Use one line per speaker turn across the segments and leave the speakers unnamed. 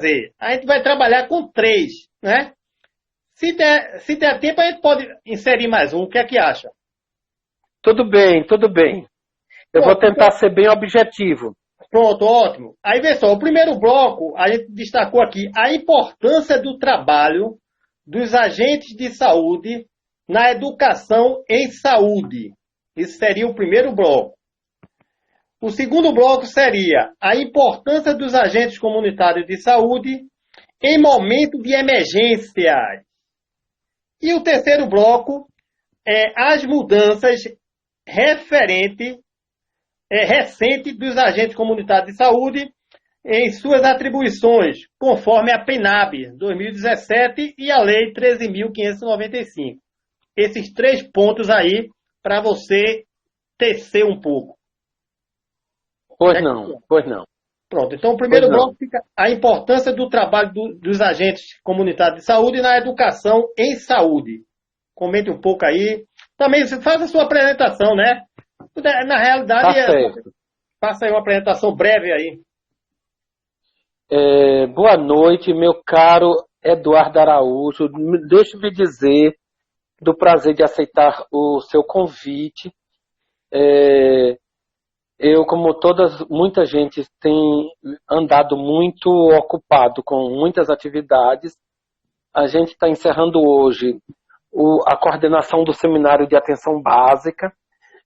fazer? A gente vai trabalhar com 3, né? Se der tempo, a gente pode inserir mais um. O que é que acha?
Tudo bem, tudo bem. Eu vou tentar ser bem objetivo.
Pronto, ótimo. Aí, vê só, o primeiro bloco, a gente destacou aqui a importância do trabalho dos agentes de saúde na educação em saúde. Esse seria o primeiro bloco. O segundo bloco seria a importância dos agentes comunitários de saúde em momento de emergência. E o terceiro bloco é as mudanças recentes dos agentes comunitários de saúde em suas atribuições, conforme a PENAB 2017 e a Lei 13.595. Esses 3 pontos aí para você tecer um pouco.
Pois não.
Pronto, então o primeiro bloco fica a importância do trabalho dos agentes comunitários de saúde na educação em saúde. Comente um pouco aí. Também faça a sua apresentação, né? Na realidade, faça aí uma apresentação breve aí.
Boa noite, meu caro Eduardo Araújo. Deixe-me dizer do prazer de aceitar o seu convite. Eu, como muita gente tem andado muito ocupado com muitas atividades. A gente está encerrando hoje a coordenação do Seminário de Atenção Básica,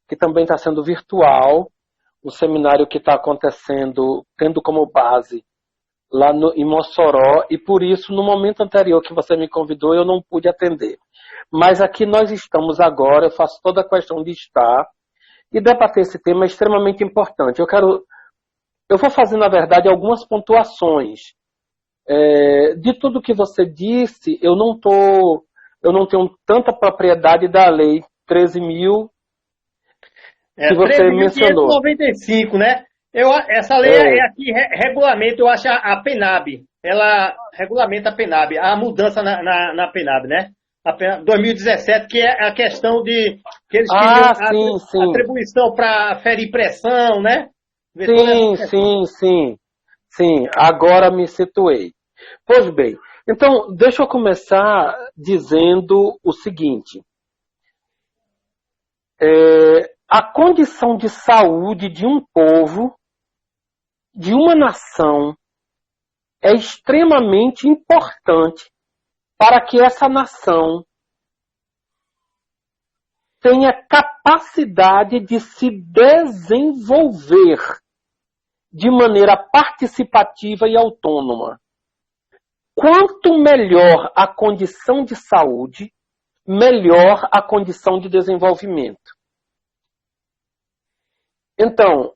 que também está sendo virtual, um seminário que está acontecendo, tendo como base lá em Mossoró, e por isso, no momento anterior que você me convidou, eu não pude atender. Mas aqui nós estamos agora, eu faço toda a questão de estar, e debater esse tema é extremamente importante. Eu vou fazer, na verdade, algumas pontuações. De tudo que você disse, eu não tenho tanta propriedade da Lei 13.000 que você mencionou.
13.595, né? Essa lei aqui regulamenta, eu acho, a PENAB. Ela regulamenta a PENAB, a mudança na PENAB, né? 2017, que é a questão de que eles queriam atribuição para ferir pressão, né?
Sim, agora me situei. Pois bem, então deixa eu começar dizendo o seguinte. A condição de saúde de um povo, de uma nação, é extremamente importante para que essa nação tenha capacidade de se desenvolver de maneira participativa e autônoma. Quanto melhor a condição de saúde, melhor a condição de desenvolvimento. Então,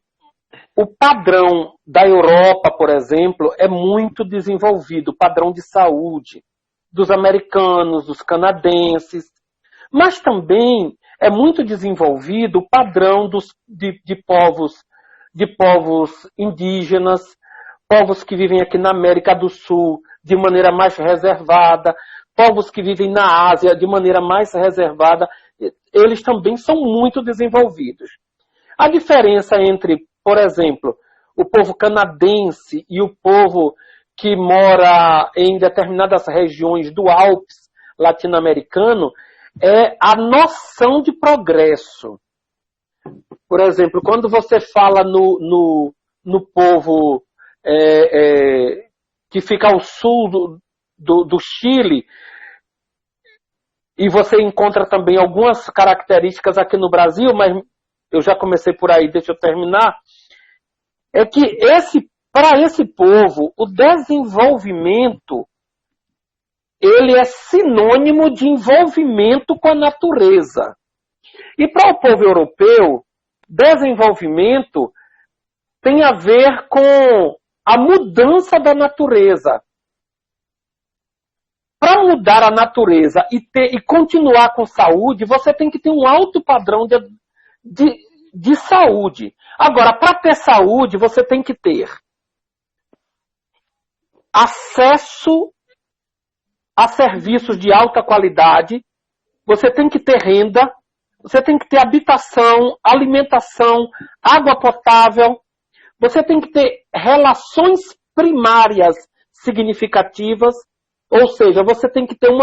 o padrão da Europa, por exemplo, é muito desenvolvido, o padrão de saúde dos americanos, dos canadenses, mas também é muito desenvolvido o padrão de povos indígenas, povos que vivem aqui na América do Sul de maneira mais reservada, povos que vivem na Ásia de maneira mais reservada, eles também são muito desenvolvidos. A diferença entre, por exemplo, o povo canadense e o povo que mora em determinadas regiões do Alpes latino-americano é a noção de progresso. Por exemplo, quando você fala no povo que fica ao sul do Chile, e você encontra também algumas características aqui no Brasil, mas eu já comecei por aí, deixa eu terminar, é que para esse povo, o desenvolvimento, ele é sinônimo de envolvimento com a natureza. E para o povo europeu, desenvolvimento tem a ver com a mudança da natureza. Para mudar a natureza e continuar com saúde, você tem que ter um alto padrão de saúde. Agora, para ter saúde, você tem que ter acesso a serviços de alta qualidade, você tem que ter renda, você tem que ter habitação, alimentação, água potável, você tem que ter relações primárias significativas, ou seja, você tem que ter um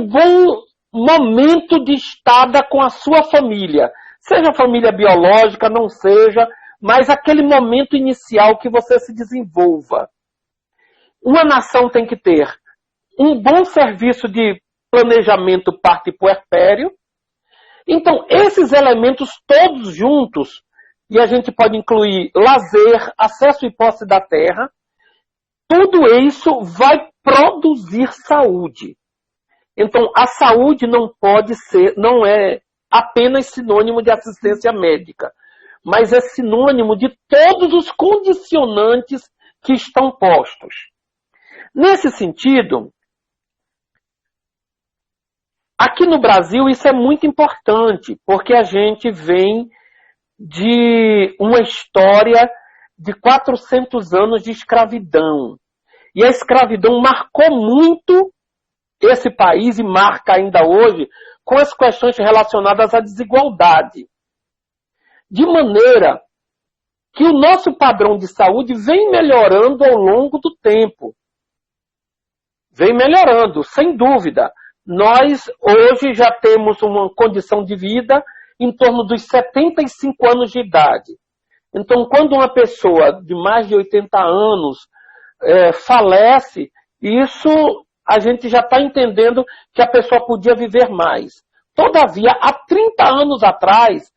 bom momento de estada com a sua família. Seja família biológica, não seja, mas aquele momento inicial que você se desenvolva. Uma nação tem que ter um bom serviço de planejamento parto-puerpério. Então, esses elementos todos juntos, e a gente pode incluir lazer, acesso e posse da terra, tudo isso vai produzir saúde. Então, a saúde não é apenas sinônimo de assistência médica, mas é sinônimo de todos os condicionantes que estão postos. Nesse sentido, aqui no Brasil isso é muito importante, porque a gente vem de uma história de 400 anos de escravidão. E a escravidão marcou muito esse país e marca ainda hoje com as questões relacionadas à desigualdade. De maneira que o nosso padrão de saúde vem melhorando ao longo do tempo. Vem melhorando, sem dúvida. Nós hoje já temos uma condição de vida em torno dos 75 anos de idade. Então, quando uma pessoa de mais de 80 anos falece, isso a gente já está entendendo que a pessoa podia viver mais. Todavia, há 30 anos atrás,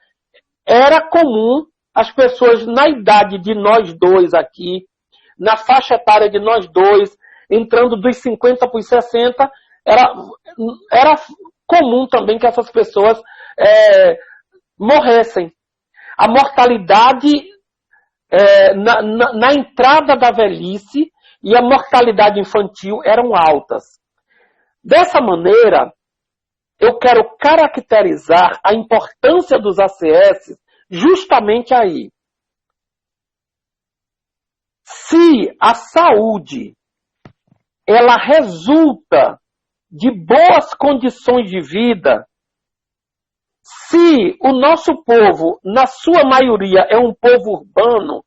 era comum as pessoas na idade de nós dois aqui, na faixa etária de nós dois, entrando dos 50 para os 60, era comum também que essas pessoas morressem. A mortalidade na entrada da velhice e a mortalidade infantil eram altas. Dessa maneira, eu quero caracterizar a importância dos ACS justamente aí. Se a saúde ela resulta de boas condições de vida, se o nosso povo, na sua maioria, é um povo urbano,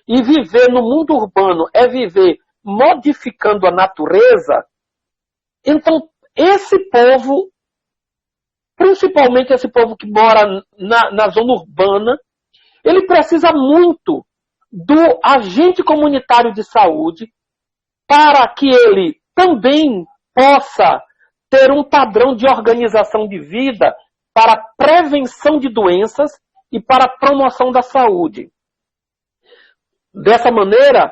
e viver no mundo urbano é viver modificando a natureza, então esse povo, principalmente esse povo que mora na zona urbana, ele precisa muito do agente comunitário de saúde para que ele também possa ter um padrão de organização de vida para a prevenção de doenças e para a promoção da saúde. Dessa maneira,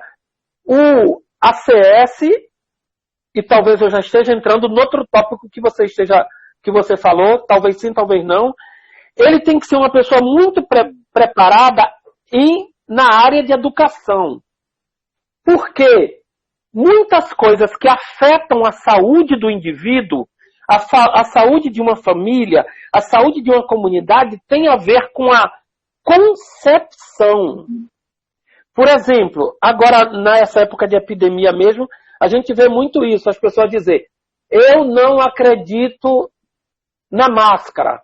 o ACS, e talvez eu já esteja entrando no outro tópico que você falou, talvez sim, talvez não, ele tem que ser uma pessoa muito preparada na área de educação. Porque muitas coisas que afetam a saúde do indivíduo, a saúde de uma família, a saúde de uma comunidade, tem a ver com a concepção. Por exemplo, agora nessa época de epidemia mesmo, a gente vê muito isso, as pessoas dizem, eu não acredito na máscara,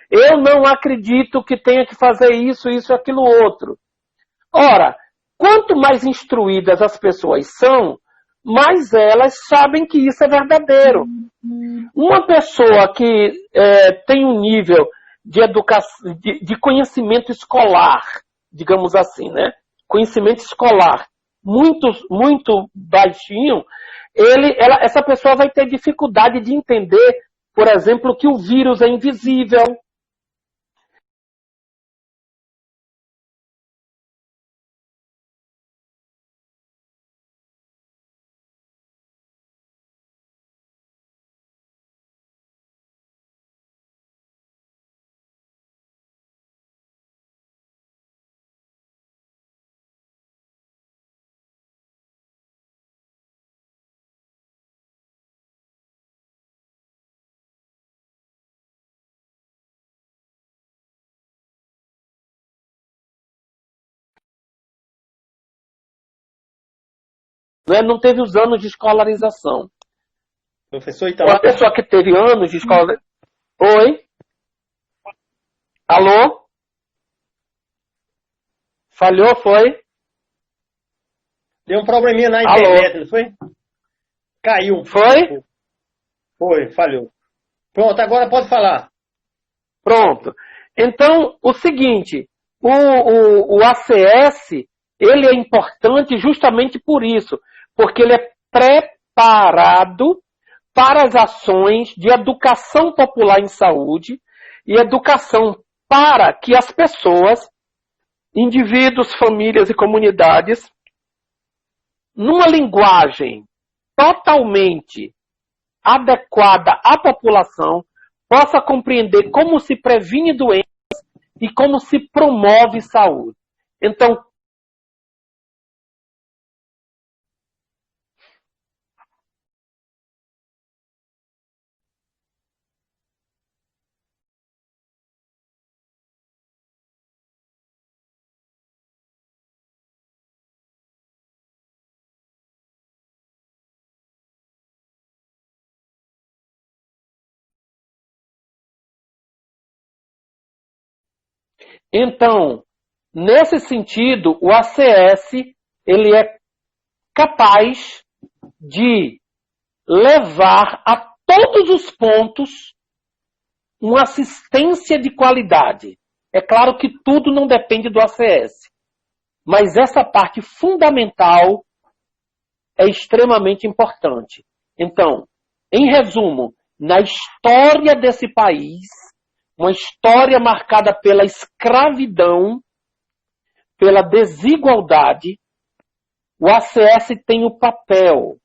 eu não acredito que tenha que fazer isso, aquilo, outro. Ora, quanto mais instruídas as pessoas são, mais elas sabem que isso é verdadeiro. Uma pessoa que tem um nível de conhecimento escolar, digamos assim, né? Conhecimento escolar muito baixinho, essa pessoa vai ter dificuldade de entender, por exemplo, que o vírus é invisível. Não teve os anos de escolarização.
Professor Itamar.
Uma pessoa que teve anos de escolarização... Oi? Alô? Falhou, foi?
Deu um probleminha na
Alô?
internet, não foi? Caiu um
Foi?
pouco. Foi, falhou. Pronto, agora pode falar.
Pronto. Então, o seguinte, o ACS, ele é importante justamente por isso, porque ele é preparado para as ações de educação popular em saúde e educação para que as pessoas, indivíduos, famílias e comunidades, numa linguagem totalmente adequada à população, possa compreender como se previne doenças e como se promove saúde. Então, nesse sentido, o ACS ele é capaz de levar a todos os pontos uma assistência de qualidade. É claro que tudo não depende do ACS, mas essa parte fundamental é extremamente importante. Então, em resumo, na história desse país, uma história marcada pela escravidão, pela desigualdade, o ACS tem o papel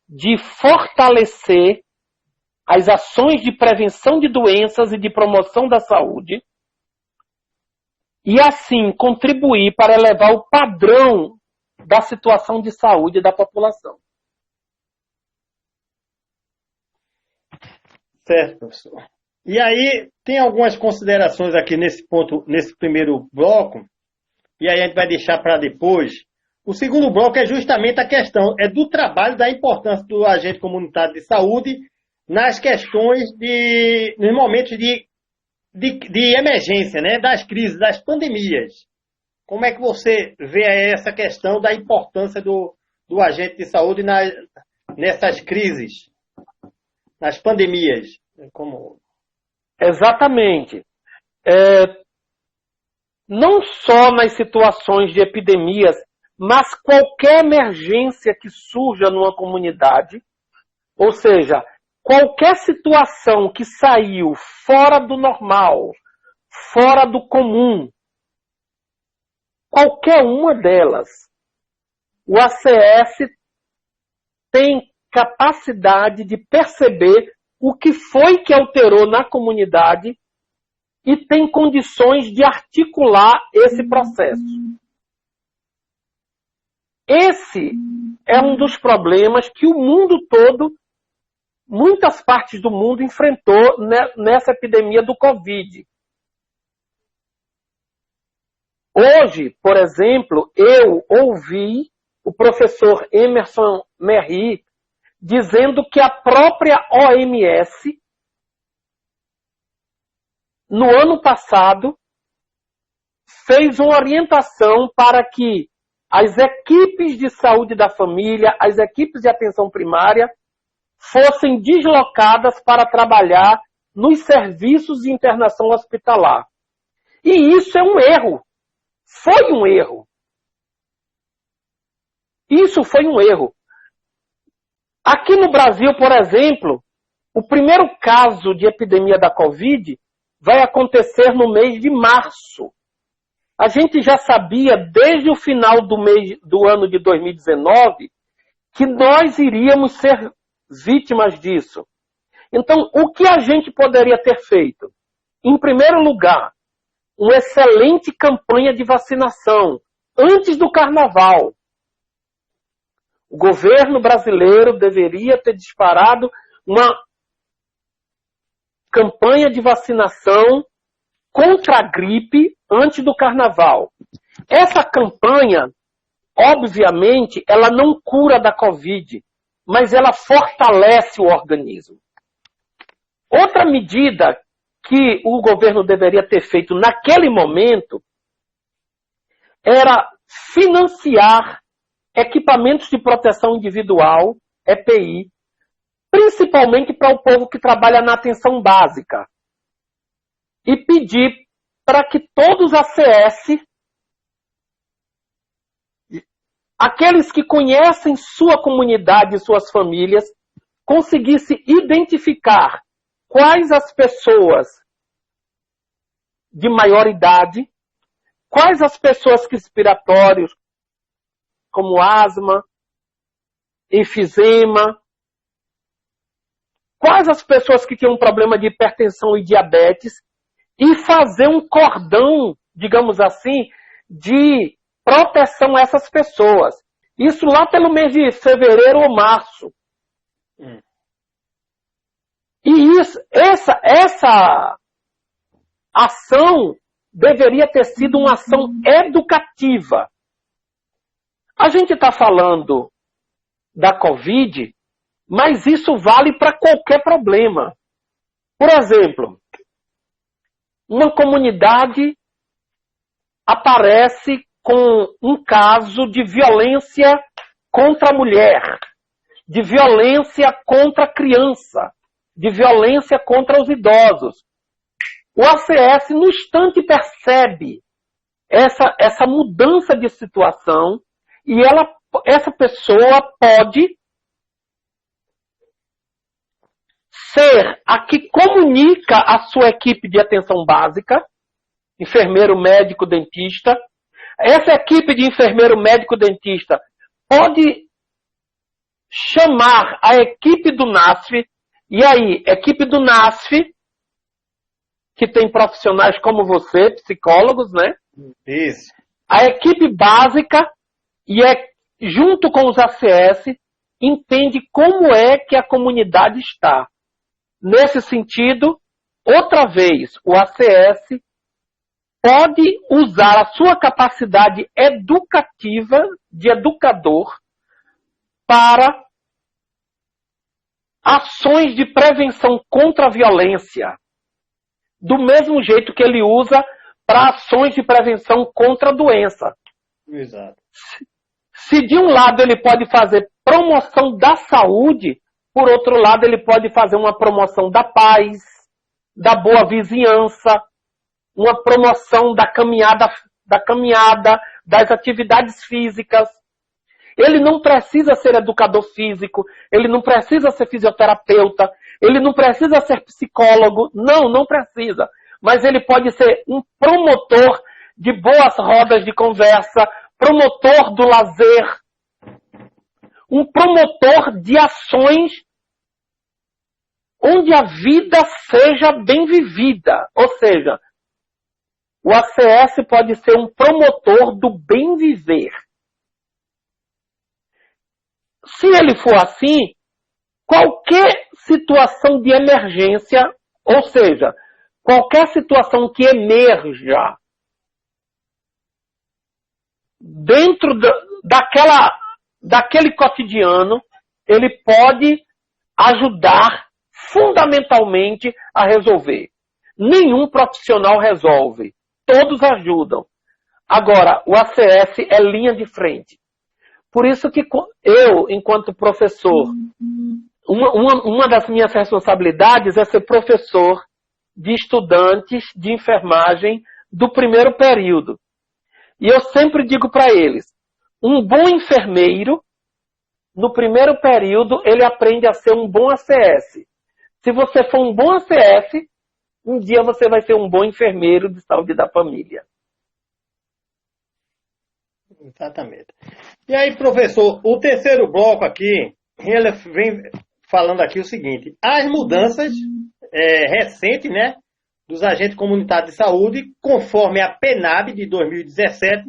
de fortalecer as ações de prevenção de doenças e de promoção da saúde e, assim, contribuir para elevar o padrão da situação de saúde da população.
Certo, professor. E aí, tem algumas considerações aqui nesse ponto, nesse primeiro bloco, e aí a gente vai deixar para depois. O segundo bloco é justamente a questão do trabalho, da importância do agente comunitário de saúde nas questões nos momentos de emergência, né, das crises, das pandemias. Como é que você vê essa questão da importância do agente de saúde nessas crises, nas pandemias?
Exatamente. Não só nas situações de epidemias, mas qualquer emergência que surja numa comunidade, ou seja, qualquer situação que saiu fora do normal, fora do comum, qualquer uma delas, o ACS tem capacidade de perceber o que foi que alterou na comunidade e tem condições de articular esse processo. Esse é um dos problemas que o mundo todo, muitas partes do mundo, enfrentou nessa epidemia do Covid. Hoje, por exemplo, eu ouvi o professor Emerson Merri dizendo que a própria OMS, no ano passado, fez uma orientação para que as equipes de saúde da família, as equipes de atenção primária, fossem deslocadas para trabalhar nos serviços de internação hospitalar. E isso é um erro. Foi um erro. Isso foi um erro. Aqui no Brasil, por exemplo, o primeiro caso de epidemia da Covid vai acontecer no mês de março. A gente já sabia desde o final do ano de 2019 que nós iríamos ser vítimas disso. Então, o que a gente poderia ter feito? Em primeiro lugar, uma excelente campanha de vacinação antes do carnaval. O governo brasileiro deveria ter disparado uma campanha de vacinação contra a gripe antes do carnaval. Essa campanha, obviamente, ela não cura da Covid, mas ela fortalece o organismo. Outra medida que o governo deveria ter feito naquele momento era financiar equipamentos de proteção individual, EPI, principalmente para o povo que trabalha na atenção básica. E pedir para que todos os ACS, aqueles que conhecem sua comunidade e suas famílias, conseguissem identificar quais as pessoas de maior idade, quais as pessoas respiratórias, como asma, enfisema, quais as pessoas que têm um problema de hipertensão e diabetes, e fazer um cordão, digamos assim, de proteção a essas pessoas. Isso lá pelo mês de fevereiro ou março. E essa ação deveria ter sido uma ação educativa. A gente está falando da Covid, mas isso vale para qualquer problema. Por exemplo, uma comunidade aparece com um caso de violência contra a mulher, de violência contra a criança, de violência contra os idosos. O ACS, no instante, percebe essa mudança de situação e essa pessoa pode ser a que comunica a sua equipe de atenção básica, enfermeiro, médico, dentista. Essa equipe de enfermeiro, médico, dentista pode chamar a equipe do NASF, e aí, equipe do NASF, que tem profissionais como você, psicólogos, né?
Isso.
A equipe básica, e junto com os ACS, entende como é que a comunidade está. Nesse sentido, outra vez, o ACS pode usar a sua capacidade educativa de educador para ações de prevenção contra a violência, do mesmo jeito que ele usa para ações de prevenção contra a doença.
Exato.
Se de um lado ele pode fazer promoção da saúde, por outro lado ele pode fazer uma promoção da paz, da boa vizinhança, uma promoção da caminhada, das atividades físicas. Ele não precisa ser educador físico, ele não precisa ser fisioterapeuta, ele não precisa ser psicólogo, não precisa. Mas ele pode ser um promotor de boas rodas de conversa, promotor do lazer, um promotor de ações onde a vida seja bem vivida. Ou seja, o ACS pode ser um promotor do bem viver. Se ele for assim, qualquer situação de emergência, ou seja, qualquer situação que emerja dentro daquele cotidiano, ele pode ajudar fundamentalmente a resolver. Nenhum profissional resolve, todos ajudam. Agora, o ACS é linha de frente. Por isso que eu, enquanto professor, uma das minhas responsabilidades é ser professor de estudantes de enfermagem do primeiro período. E eu sempre digo para eles, um bom enfermeiro, no primeiro período, ele aprende a ser um bom ACS. Se você for um bom ACS, um dia você vai ser um bom enfermeiro de saúde da família.
Exatamente. E aí, professor, o terceiro bloco aqui, ele vem falando aqui o seguinte, as mudanças recentes, né, dos agentes comunitários de saúde, conforme a PENAB de 2017,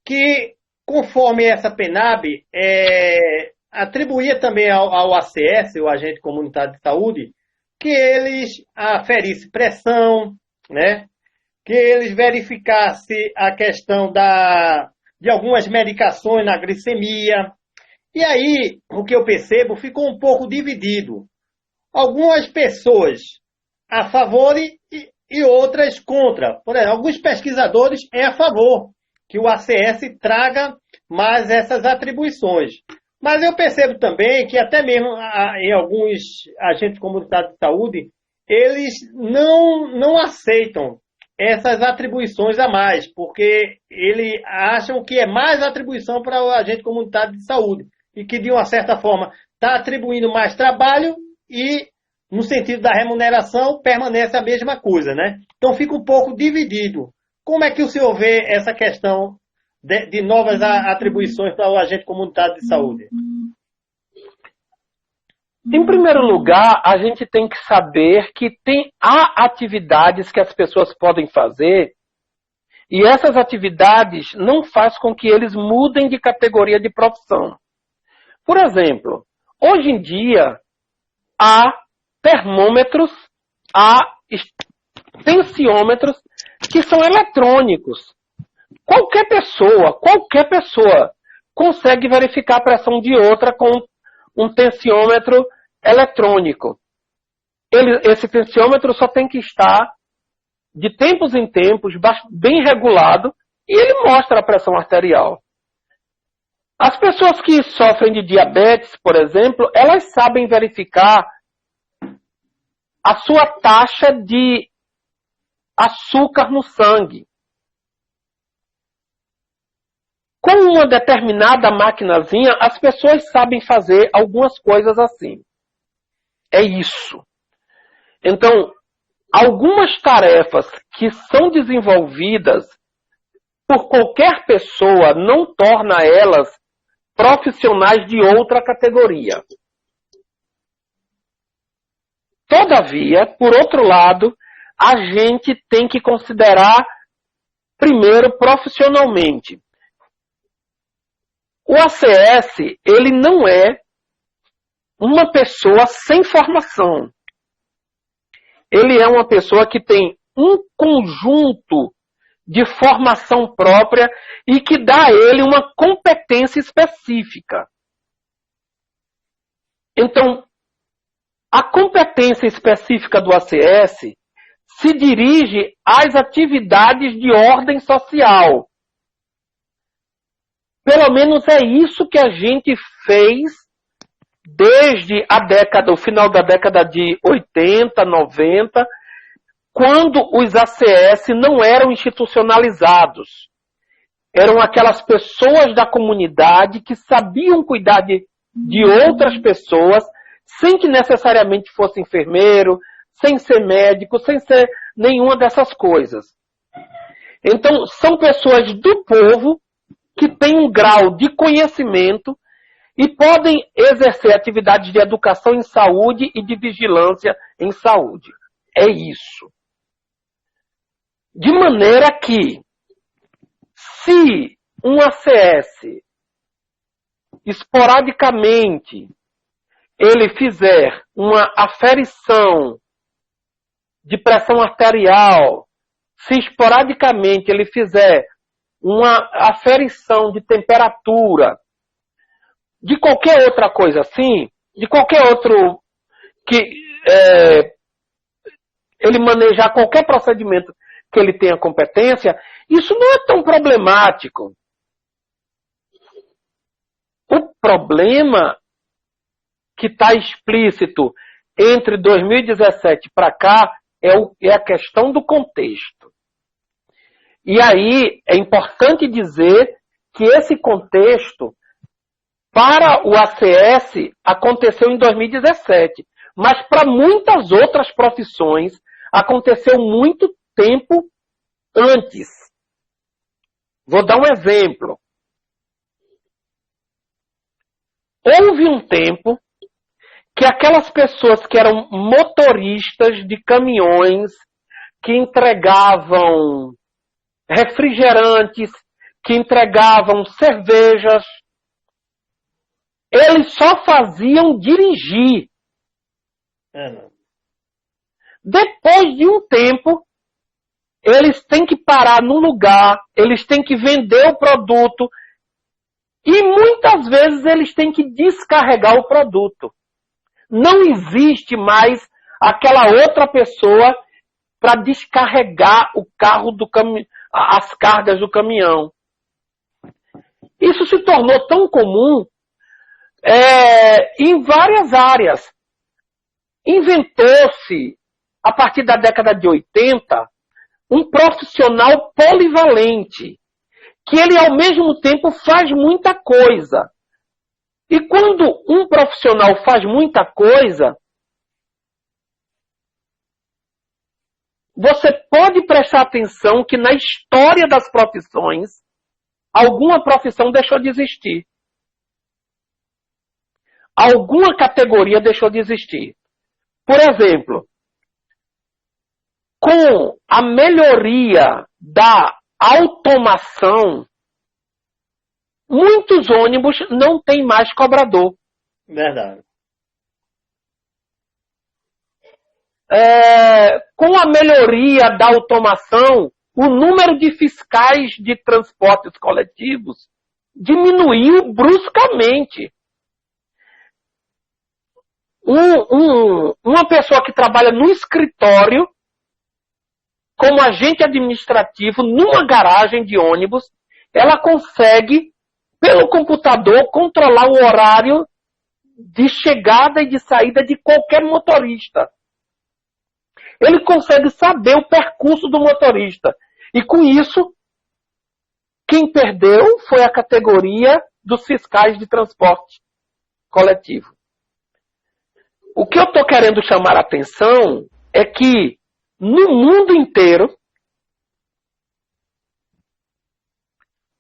que, conforme essa PENAB, atribuía também ao ACS, o agente comunitário de saúde, que eles aferissem pressão, né, que eles verificassem a questão de algumas medicações na glicemia. E aí, o que eu percebo, ficou um pouco dividido. Algumas pessoas a favor e outras contra. Por exemplo, alguns pesquisadores é a favor que o ACS traga mais essas atribuições. Mas eu percebo também que até mesmo em alguns agentes comunitários de saúde, eles não aceitam essas atribuições a mais, porque eles acham que é mais atribuição para o agente comunitário de saúde e que, de uma certa forma, está atribuindo mais trabalho e, no sentido da remuneração, permanece a mesma coisa, né? Então fica um pouco dividido. Como é que o senhor vê essa questão de novas atribuições para o agente comunitário de saúde?
Em primeiro lugar, a gente tem que saber que há atividades que as pessoas podem fazer e essas atividades não fazem com que eles mudem de categoria de profissão. Por exemplo, hoje em dia, há termômetros, há tensiômetros que são eletrônicos. Qualquer pessoa consegue verificar a pressão de outra com um tensiômetro eletrônico. Esse tensiômetro só tem que estar, de tempos em tempos, bem regulado, e ele mostra a pressão arterial. As pessoas que sofrem de diabetes, por exemplo, elas sabem verificar a sua taxa de açúcar no sangue. Com uma determinada maquinazinha, as pessoas sabem fazer algumas coisas assim. É isso. Então, algumas tarefas que são desenvolvidas por qualquer pessoa não torna elas profissionais de outra categoria. Todavia, por outro lado, a gente tem que considerar, primeiro, profissionalmente. O ACS, ele não é uma pessoa sem formação. Ele é uma pessoa que tem um conjunto de formação própria e que dá a ele uma competência específica. Então, a competência específica do ACS se dirige às atividades de ordem social. Pelo menos é isso que a gente fez desde o final da década de 80, 90, quando os ACS não eram institucionalizados. Eram aquelas pessoas da comunidade que sabiam cuidar de outras pessoas, sem que necessariamente fosse enfermeiro, sem ser médico, sem ser nenhuma dessas coisas. Então, são pessoas do povo que têm um grau de conhecimento e podem exercer atividades de educação em saúde e de vigilância em saúde. É isso. De maneira que, se um ACS, esporadicamente, ele fizer uma aferição de pressão arterial, se esporadicamente ele fizer uma aferição de temperatura, de qualquer outra coisa assim, de qualquer outro que ele manejar qualquer procedimento que ele tenha competência, isso não é tão problemático. O problema que está explícito entre 2017 para cá é a questão do contexto. E aí é importante dizer que esse contexto, para o ACS, aconteceu em 2017. Mas para muitas outras profissões, aconteceu muito tempo antes. Vou dar um exemplo. Houve um tempo que aquelas pessoas que eram motoristas de caminhões, que entregavam refrigerantes, que entregavam cervejas, eles só faziam dirigir. Depois de um tempo, eles têm que parar no lugar, eles têm que vender o produto e muitas vezes eles têm que descarregar o produto. Não existe mais aquela outra pessoa para descarregar o carro do as cargas do caminhão. Isso se tornou tão comum em várias áreas. Inventou-se, a partir da década de 80, um profissional polivalente, que ele ao mesmo tempo faz muita coisa. E quando um profissional faz muita coisa, você pode prestar atenção que na história das profissões, alguma profissão deixou de existir. Alguma categoria deixou de existir. Por exemplo, com a melhoria da automação, muitos ônibus não têm mais cobrador.
Verdade.
Com a melhoria da automação, o número de fiscais de transportes coletivos diminuiu bruscamente. Uma pessoa que trabalha no escritório, como agente administrativo, numa garagem de ônibus, ela consegue, pelo computador, controlar o horário de chegada e de saída de qualquer motorista. Ele consegue saber o percurso do motorista. E com isso, quem perdeu foi a categoria dos fiscais de transporte coletivo. O que eu estou querendo chamar a atenção é que, no mundo inteiro,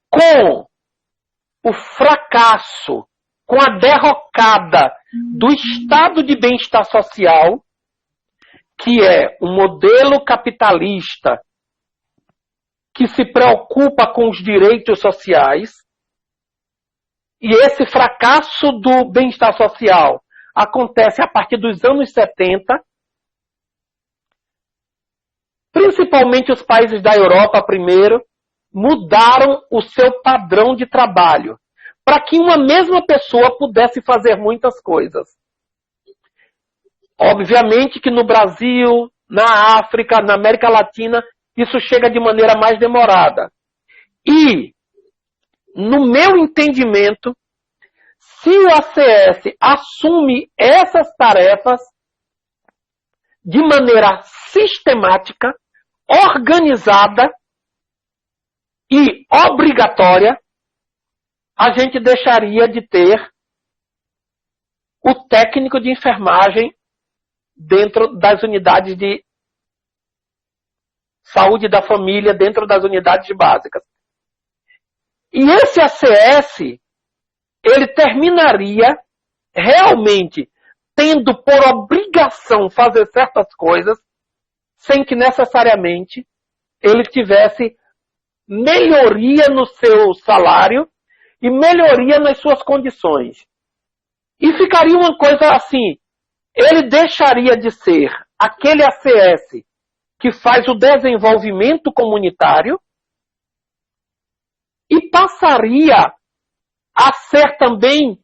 com o fracasso, com a derrocada do estado de bem-estar social, que é um modelo capitalista que se preocupa com os direitos sociais, e esse fracasso do bem-estar social acontece a partir dos anos 70, principalmente os países da Europa primeiro, mudaram o seu padrão de trabalho, para que uma mesma pessoa pudesse fazer muitas coisas. Obviamente que no Brasil, na África, na América Latina, isso chega de maneira mais demorada. E, no meu entendimento, se o ACS assume essas tarefas de maneira sistemática, organizada e obrigatória, a gente deixaria de ter o técnico de enfermagem dentro das unidades de saúde da família, dentro das unidades básicas. E esse ACS, ele terminaria realmente tendo por obrigação fazer certas coisas, sem que necessariamente ele tivesse melhoria no seu salário e melhoria nas suas condições. E ficaria uma coisa assim, ele deixaria de ser aquele ACS que faz o desenvolvimento comunitário e passaria a ser também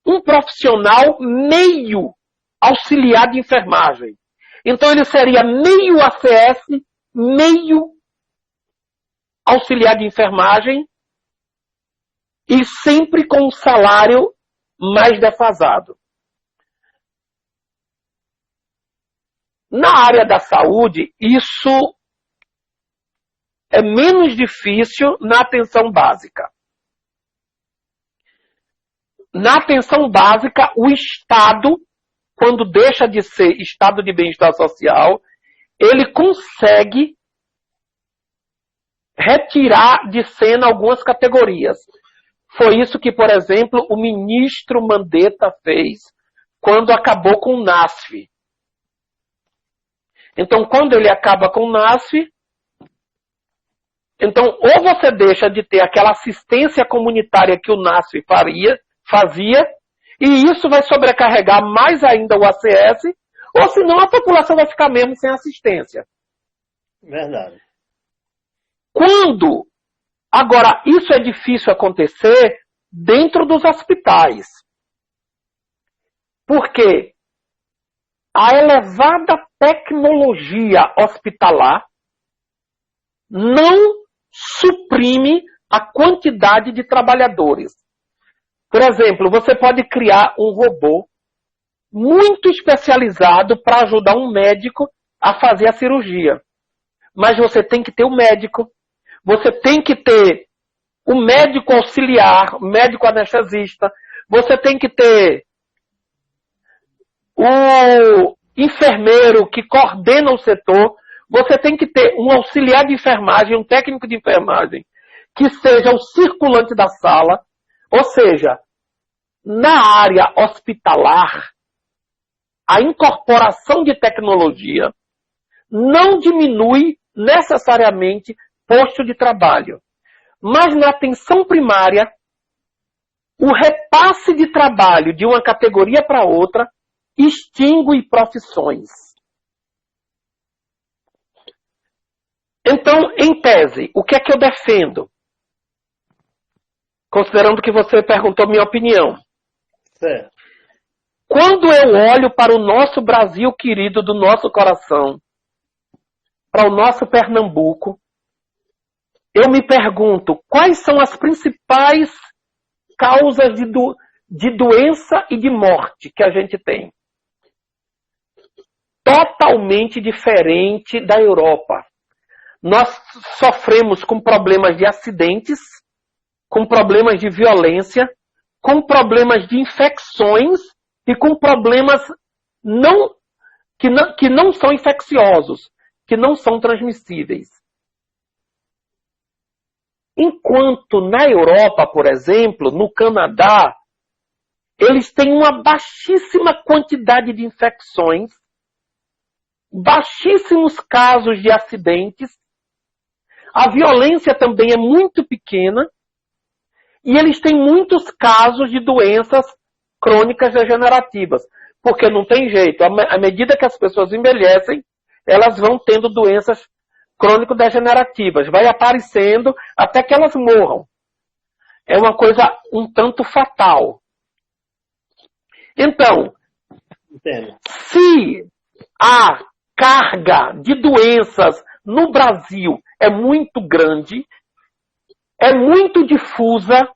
um profissional meio auxiliar de enfermagem. Então ele seria meio ACS, meio auxiliar de enfermagem e sempre com um salário mais defasado. Na área da saúde, isso é menos difícil na atenção básica. Na atenção básica, o Estado, quando deixa de ser Estado de bem-estar social, ele consegue retirar de cena algumas categorias. Foi isso que, por exemplo, o ministro Mandetta fez quando acabou com o NASF. Então, quando ele acaba com o NASF, então, ou você deixa de ter aquela assistência comunitária que o NASF fazia, e isso vai sobrecarregar mais ainda o ACS, ou senão a população vai ficar mesmo sem assistência.
Verdade.
Agora, isso é difícil acontecer dentro dos hospitais. Porque a elevada tecnologia hospitalar não suprime a quantidade de trabalhadores. Por exemplo, você pode criar um robô muito especializado para ajudar um médico a fazer a cirurgia. Mas você tem que ter o médico, você tem que ter o médico auxiliar, o médico anestesista, você tem que ter o enfermeiro que coordena o setor, você tem que ter um auxiliar de enfermagem, um técnico de enfermagem, que seja o circulante da sala, ou seja, na área hospitalar, a incorporação de tecnologia não diminui necessariamente posto de trabalho. Mas na atenção primária, o repasse de trabalho de uma categoria para outra extingue profissões. Então, em tese, o que é que eu defendo? Considerando que você perguntou minha opinião.
Certo.
Quando eu olho para o nosso Brasil querido do nosso coração, para o nosso Pernambuco, eu me pergunto quais são as principais causas de doença e de morte que a gente tem. Totalmente diferente da Europa. Nós sofremos com problemas de acidentes, com problemas de violência, com problemas de infecções e com problemas que não são infecciosos, que não são transmissíveis. Enquanto na Europa, por exemplo, no Canadá, eles têm uma baixíssima quantidade de infecções, baixíssimos casos de acidentes, a violência também é muito pequena, e eles têm muitos casos de doenças crônicas degenerativas, porque não tem jeito, à medida que as pessoas envelhecem, elas vão tendo doenças crônico-degenerativas, vai aparecendo até que elas morram. É uma coisa um tanto fatal. Então, se a carga de doenças no Brasil é muito grande, é muito difusa,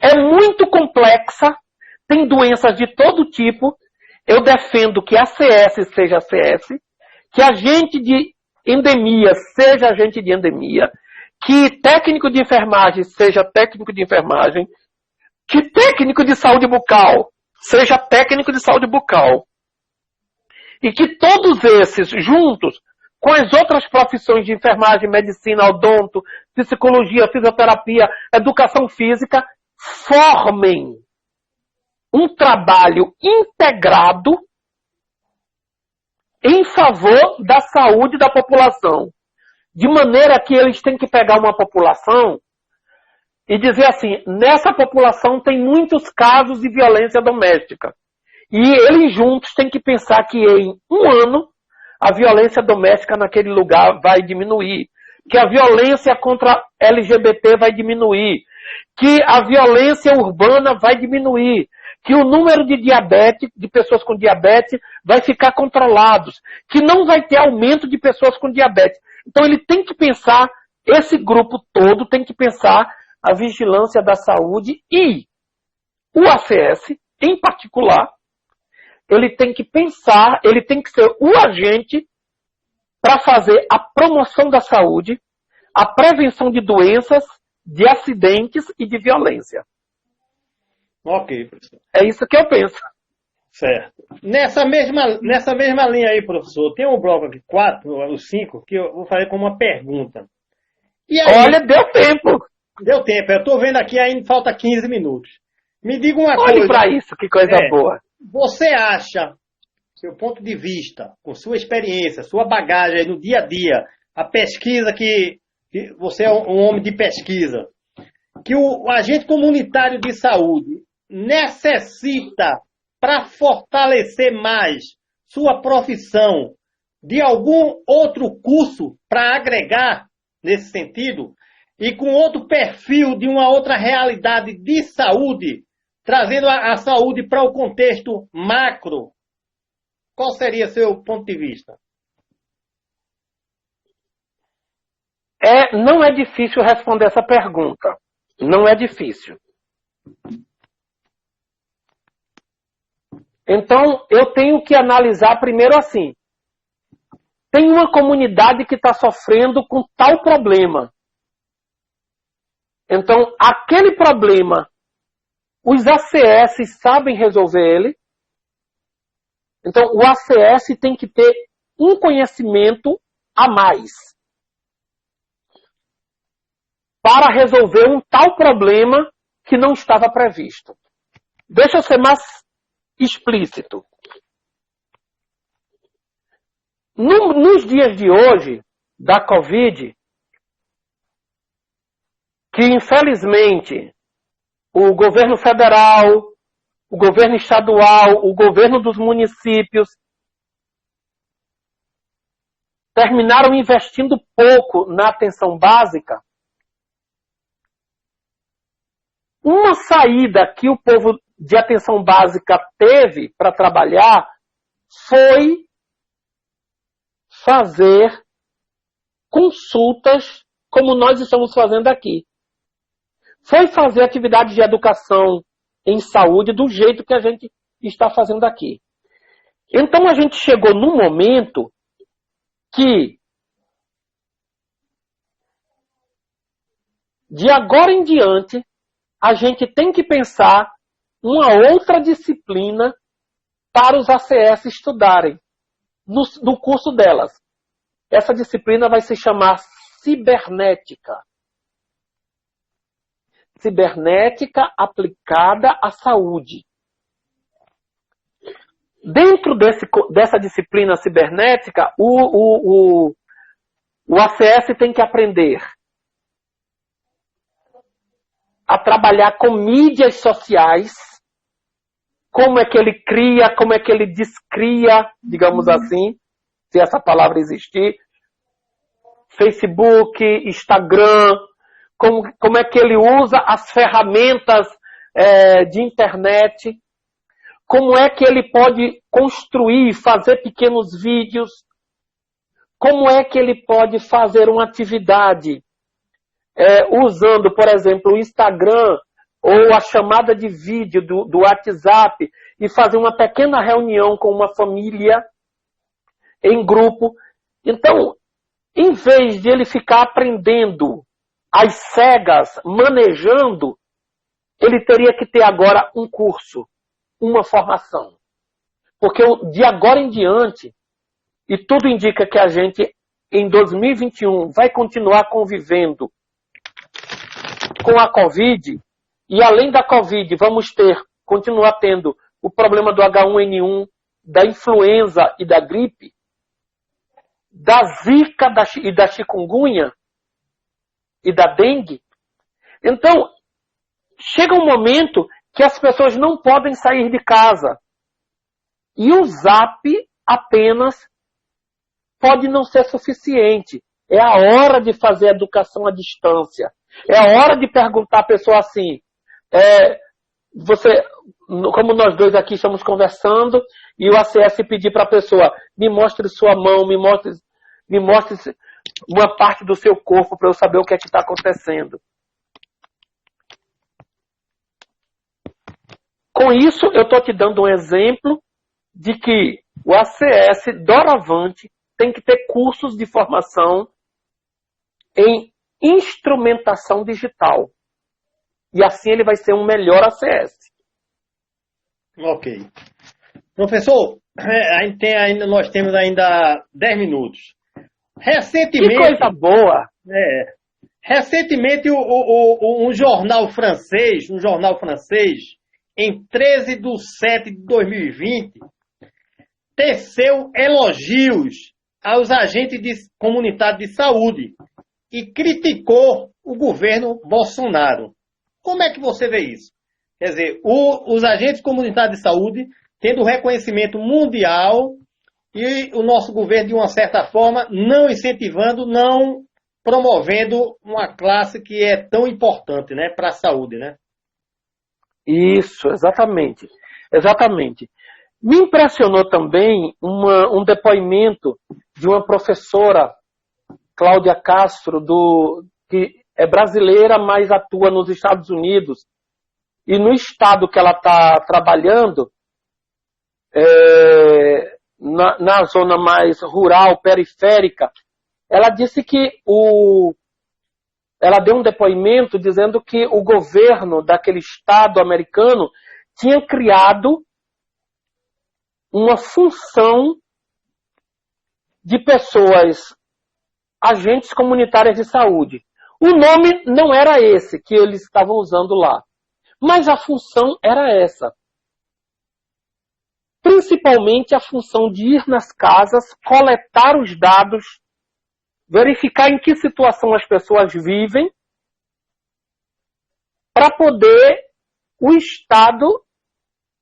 é muito complexa, tem doenças de todo tipo, eu defendo que a CS seja a CS, que agente de endemia seja agente de endemia, que técnico de enfermagem seja técnico de enfermagem, que técnico de saúde bucal seja técnico de saúde bucal. E que todos esses, juntos com as outras profissões de enfermagem, medicina, odonto, psicologia, fisioterapia, educação física, formem um trabalho integrado em favor da saúde da população. De maneira que eles têm que pegar uma população e dizer assim, nessa população tem muitos casos de violência doméstica. E eles juntos têm que pensar que em um ano a violência doméstica naquele lugar vai diminuir, que a violência contra LGBT vai diminuir, que a violência urbana vai diminuir, que o número de diabetes, de pessoas com diabetes, vai ficar controlado, que não vai ter aumento de pessoas com diabetes. Então ele tem que pensar, esse grupo todo tem que pensar a vigilância da saúde e o ACS, em particular, ele tem que pensar, ele tem que ser o agente para fazer a promoção da saúde, a prevenção de doenças, de acidentes e de violência.
Ok, professor.
É isso que eu penso.
Certo. Nessa mesma linha aí, professor, tem um bloco aqui, 4 ou 5, que eu vou fazer como uma pergunta. E aí,
olha, deu tempo.
Deu tempo, eu estou vendo aqui ainda falta 15 minutos. Me diga uma coisa.
Olhe para isso, que coisa boa.
Você acha, seu ponto de vista, com sua experiência, sua bagagem aí no dia a dia, a pesquisa que você é um homem de pesquisa, que o agente comunitário de saúde necessita, para fortalecer mais sua profissão, de algum outro curso para agregar nesse sentido, e com outro perfil de uma outra realidade de saúde, trazendo a saúde para o contexto macro? Qual seria seu ponto de vista?
Não é difícil responder essa pergunta. Não é difícil. Então, eu tenho que analisar primeiro assim. Tem uma comunidade que está sofrendo com tal problema. Então, aquele problema, os ACS sabem resolver ele. Então, o ACS tem que ter um conhecimento a mais para resolver um tal problema que não estava previsto. Deixa eu ser mais explícito. Nos dias de hoje, da Covid, que infelizmente o governo federal, o governo estadual, o governo dos municípios terminaram investindo pouco na atenção básica, uma saída que o povo de atenção básica teve para trabalhar foi fazer consultas como nós estamos fazendo aqui. Foi fazer atividade de educação em saúde do jeito que a gente está fazendo aqui. Então a gente chegou num momento que de agora em diante a gente tem que pensar uma outra disciplina para os ACS estudarem no curso delas. Essa disciplina vai se chamar cibernética. Cibernética aplicada à saúde. Dentro dessa disciplina cibernética, o ACS tem que aprender a trabalhar com mídias sociais, como é que ele cria, como é que ele descria, digamos assim, se essa palavra existir, Facebook, Instagram, como é que ele usa as ferramentas de internet, como é que ele pode construir, fazer pequenos vídeos, como é que ele pode fazer uma atividade usando, por exemplo, o Instagram ou a chamada de vídeo do WhatsApp e fazer uma pequena reunião com uma família em grupo. Então, em vez de ele ficar aprendendo às cegas, manejando, ele teria que ter agora um curso, uma formação. Porque de agora em diante, e tudo indica que a gente, em 2021, vai continuar convivendo com a Covid, e além da Covid, vamos continuar tendo o problema do H1N1, da influenza e da gripe, da zika e da chikungunya e da dengue. Então, chega um momento que as pessoas não podem sair de casa. E o Zap apenas pode não ser suficiente. É a hora de fazer educação à distância. É a hora de perguntar à pessoa assim, como nós dois aqui estamos conversando, e o ACS pedir para a pessoa, me mostre sua mão, me mostre uma parte do seu corpo para eu saber o que é que está acontecendo. Com isso, eu estou te dando um exemplo de que o ACS, doravante, tem que ter cursos de formação em instrumentação digital. E assim ele vai ser um melhor ACS.
Ok. Professor, nós temos ainda 10 minutos. Recentemente,
que coisa boa!
Recentemente, um jornal francês, em 13/7/2020, teceu elogios aos agentes comunitários de saúde e criticou o governo Bolsonaro. Como é que você vê isso? Quer dizer, os agentes comunitários de saúde tendo reconhecimento mundial e o nosso governo, de uma certa forma, não incentivando, não promovendo uma classe que é tão importante, né, para a saúde, né?
Isso, exatamente. Exatamente. Me impressionou também um depoimento de uma professora, Cláudia Castro, que é brasileira, mas atua nos Estados Unidos, e no estado que ela está trabalhando, na zona mais rural, periférica, ela disse que ela deu um depoimento dizendo que o governo daquele estado americano tinha criado uma função de pessoas, agentes comunitárias de saúde. O nome não era esse que eles estavam usando lá, mas a função era essa. Principalmente a função de ir nas casas, coletar os dados, verificar em que situação as pessoas vivem, para poder o Estado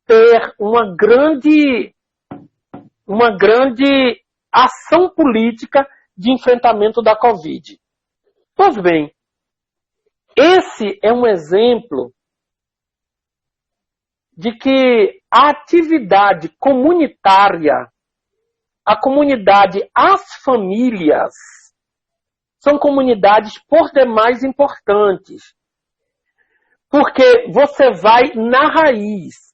ter uma grande ação política de enfrentamento da Covid. Pois bem, esse é um exemplo de que a atividade comunitária, a comunidade, as famílias, são comunidades por demais importantes. Porque você vai na raiz.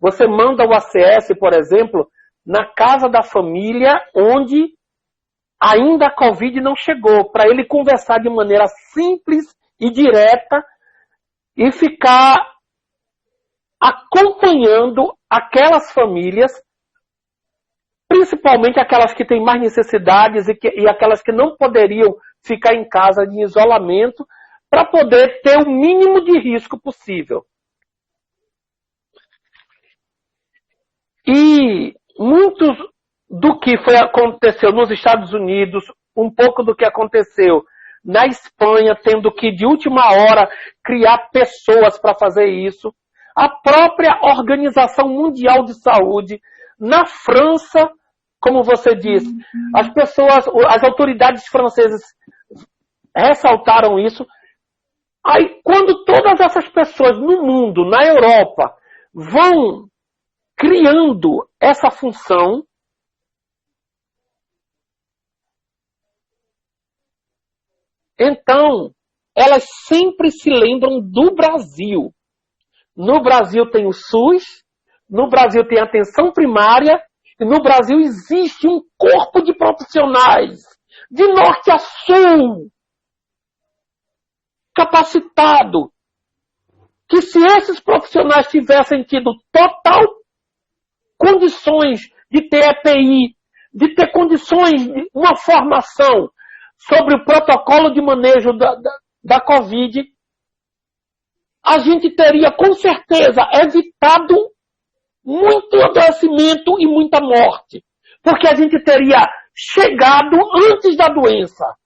Você manda o ACS, por exemplo, na casa da família onde ainda a Covid não chegou, para ele conversar de maneira simples e direta e ficar acompanhando aquelas famílias, principalmente aquelas que têm mais necessidades e aquelas que não poderiam ficar em casa de isolamento, para poder ter o mínimo de risco possível. E muitos do que aconteceu nos Estados Unidos, um pouco do que aconteceu na Espanha, tendo que de última hora criar pessoas para fazer isso, a própria Organização Mundial de Saúde, na França, como você disse, as autoridades francesas ressaltaram isso. Aí, quando todas essas pessoas no mundo, na Europa, vão criando essa função, então, elas sempre se lembram do Brasil. No Brasil tem o SUS, no Brasil tem a atenção primária, e no Brasil existe um corpo de profissionais, de norte a sul, capacitado, que se esses profissionais tivessem tido total condições de ter EPI, de ter condições de uma formação sobre o protocolo de manejo da Covid, a gente teria com certeza evitado muito adoecimento e muita morte, porque a gente teria chegado antes da doença.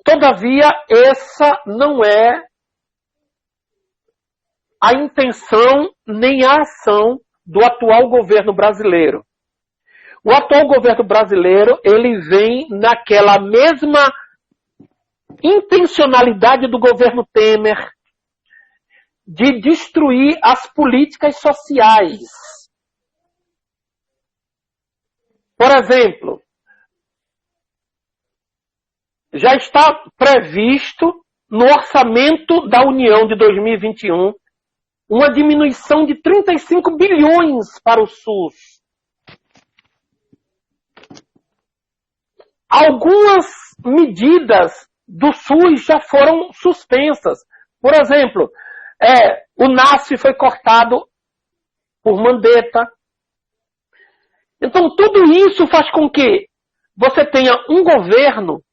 Todavia, essa não é a intenção nem a ação do atual governo brasileiro. O atual governo brasileiro, ele vem naquela mesma intencionalidade do governo Temer de destruir as políticas sociais. Por exemplo, já está previsto no orçamento da União de 2021 uma diminuição de 35 bilhões para o SUS. Algumas medidas do SUS já foram suspensas. Por exemplo, o NASF foi cortado por Mandetta. Então, tudo isso faz com que você tenha um governo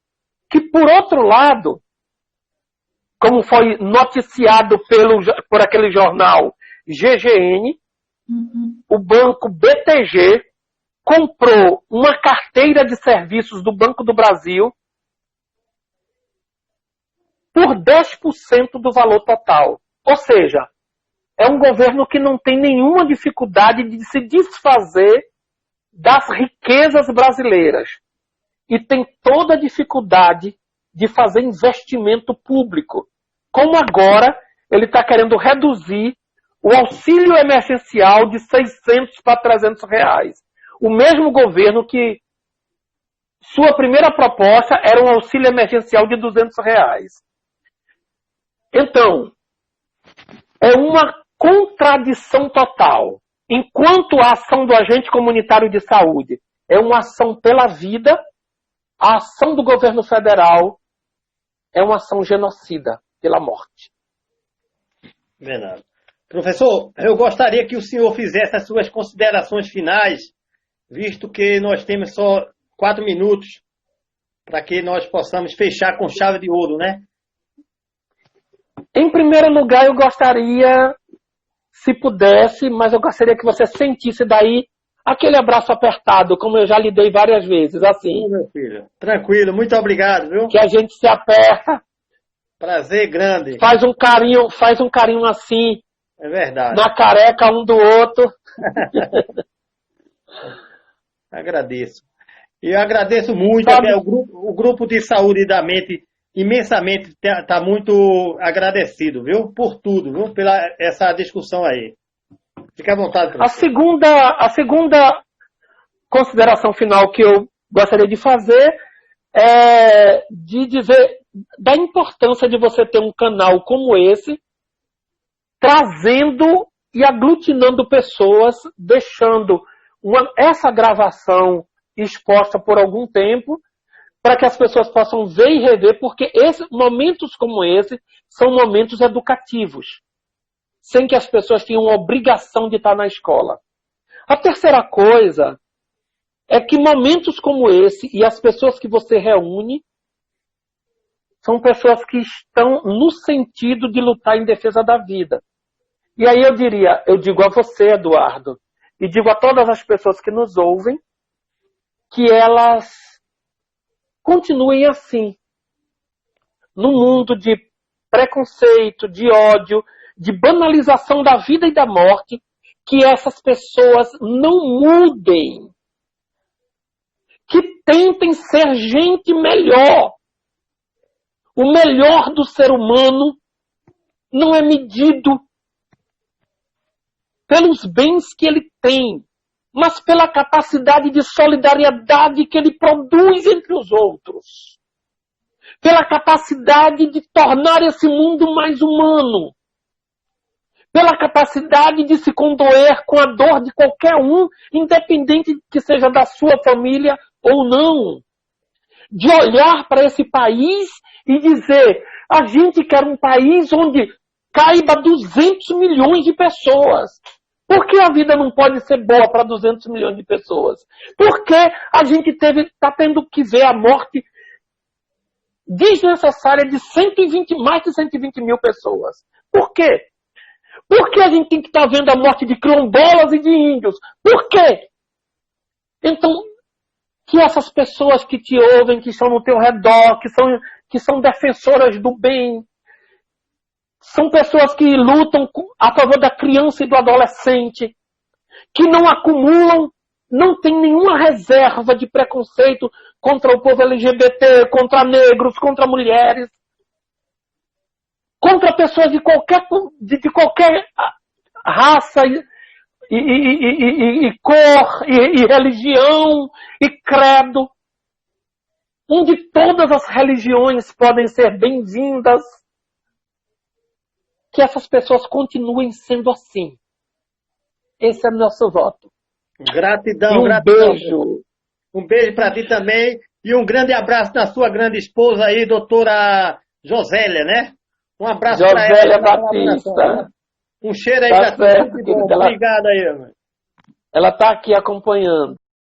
que, por outro lado, como foi noticiado por aquele jornal GGN, o banco BTG comprou uma carteira de serviços do Banco do Brasil por 10% do valor total. Ou seja, é um governo que não tem nenhuma dificuldade de se desfazer das riquezas brasileiras. E tem toda a dificuldade de fazer investimento público. Como agora ele está querendo reduzir o auxílio emergencial de 600 para 300 reais. O mesmo governo que sua primeira proposta era um auxílio emergencial de R$ 200. Então, é uma contradição total. Enquanto a ação do agente comunitário de saúde é uma ação pela vida, a ação do governo federal é uma ação genocida pela morte.
Verdade. Professor, eu gostaria que o senhor fizesse as suas considerações finais, visto que nós temos só 4 minutos para que nós possamos fechar com chave de ouro, né?
Em primeiro lugar, eu gostaria, se pudesse, mas eu gostaria que você sentisse daí aquele abraço apertado, como eu já lhe dei várias vezes, assim.
Meu filho. Tranquilo, muito obrigado, viu?
Que a gente se aperta.
Prazer grande.
Faz um carinho assim.
É verdade.
Na careca um do outro.
Agradeço. E eu agradeço muito, até o grupo de saúde da mente imensamente está muito agradecido, viu? Por tudo, viu? Pela essa discussão aí. Fique à vontade, professor.
A segunda consideração final que eu gostaria de fazer é de dizer da importância de você ter um canal como esse, trazendo e aglutinando pessoas, deixando essa gravação exposta por algum tempo, para que as pessoas possam ver e rever, porque momentos como esse são momentos educativos, sem que as pessoas tenham obrigação de estar na escola. A terceira coisa é que momentos como esse e as pessoas que você reúne são pessoas que estão no sentido de lutar em defesa da vida. E aí eu digo a você, Eduardo, e digo a todas as pessoas que nos ouvem, que elas continuem assim, num mundo de preconceito, de ódio, de banalização da vida e da morte, que essas pessoas não mudem, que tentem ser gente melhor. O melhor do ser humano não é medido pelos bens que ele tem, mas pela capacidade de solidariedade que ele produz entre os outros. Pela capacidade de tornar esse mundo mais humano. Pela capacidade de se condoer com a dor de qualquer um, independente que seja da sua família ou não. De olhar para esse país e dizer, a gente quer um país onde caiba 200 milhões de pessoas. Por que a vida não pode ser boa para 200 milhões de pessoas? Por que a gente está tendo que ver a morte desnecessária de mais de 120 mil pessoas? Por quê? Por que a gente tem que estar vendo a morte de quilombolas e de índios? Por quê? Então, que essas pessoas que te ouvem, que estão no teu redor, que são defensoras do bem, são pessoas que lutam a favor da criança e do adolescente, que não acumulam, não tem nenhuma reserva de preconceito contra o povo LGBT, contra negros, contra mulheres, contra pessoas de qualquer raça e cor, e religião, e credo, onde todas as religiões podem ser bem-vindas, que essas pessoas continuem sendo assim. Esse é o nosso voto.
Gratidão,
Beijo.
Um beijo para ti também, e um grande abraço da sua grande esposa aí, doutora Josélia, né? Um abraço para ela.
Josélia Batista.
Um cheiro aí para ti.
Obrigado
aí, mano.
Ela está aqui acompanhando.